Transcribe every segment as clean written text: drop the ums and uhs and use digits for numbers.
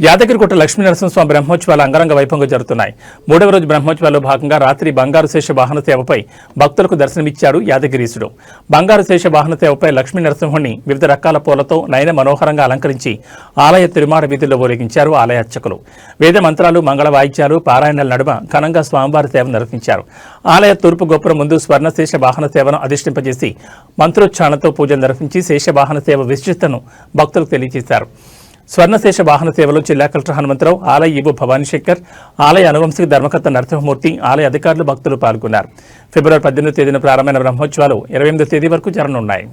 యాదగిరిగుట్ట లక్ష్మీనరసింహస్వామి బ్రహ్మోత్సవాలు అంగరంగ వైభవంగా జరుగుతున్నాయి. మూడవ రోజు బ్రహ్మోత్సవాల్లో భాగంగా రాత్రి బంగారు శేష వాహన సేవపై భక్తులకు దర్శనమిచ్చాడు యాదగిరీశుడు. బంగారు శేష వాహన సేవపై లక్ష్మీనరసింహుణ్ణి వివిధ రకాల పూలతో నయన మనోహరంగా అలంకరించి ఆలయ తిరుమాడ వీధుల్లో ఊరేగించారు ఆలయ అర్చకులు. వేద మంత్రాలు, మంగళ వాయిద్యాలు, పారాయణల నడుమ ఘనంగా స్వామివారి సేవ నిర్వహించారు. ఆలయ తూర్పు గోపురం ముందు స్వర్ణశేష వాహన సేవను అధిష్ఠింపజేసి మంత్రోచ్చారణతో పూజలు నిర్వహించి శేష వాహన సేవ విశిష్టతను భక్తులకు తెలియజేశారు. స్వర్ణశేష వాహన సేవలో జిల్లా కలెక్టర్ హనుమంతరావు, ఆలయ ఈవో భవానీశంకర్, ఆలయ అనువంశిక ధర్మకర్త నరసింహమూర్తి, ఆలయ అధికారులు, భక్తులు పాల్గొన్నారు. ఫిబ్రవరి 18వ తేదీన ప్రారంభమైన బ్రహ్మోత్సవాలు 28వ తేదీ వరకు జరగనున్నాయి.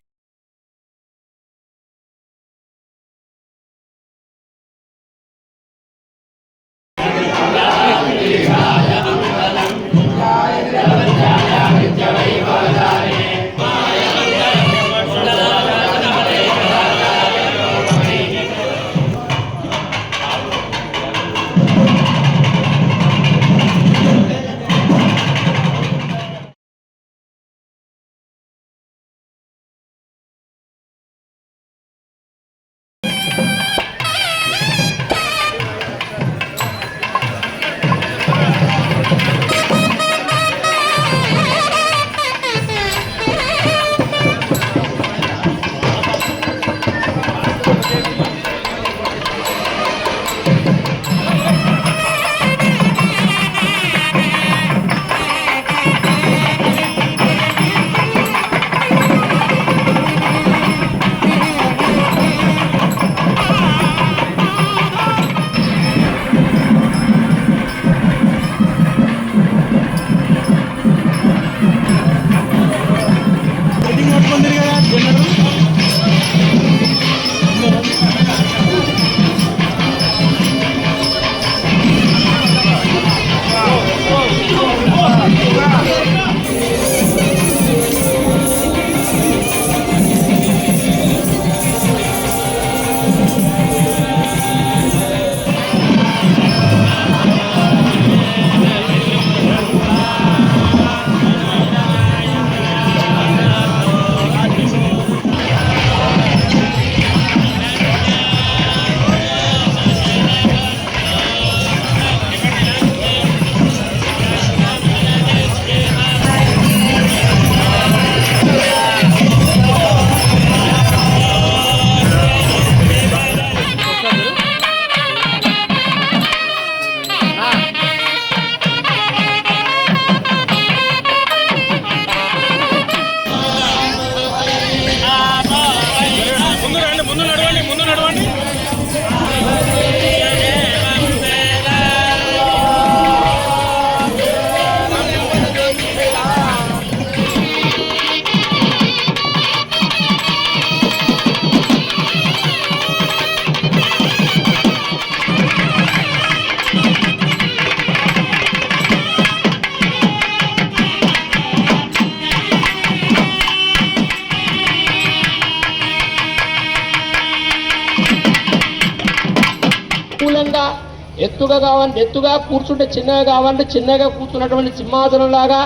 ఎత్తుగా కూర్చుంటే చిన్నగా కావాలంటే చిన్నగా కూర్చున్నటువంటి సింహాసనం లాగా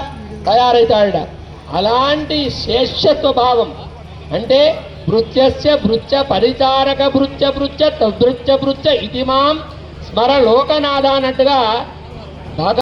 తయారైతాడ. అలాంటి శేషత్వ భావం అంటే భృత్యస్య భృత్య పరిచారక భృత్య భృత్య తద్భృత్య భృత్య ఇది మాం స్మర లోకనాథ అన్నట్టుగా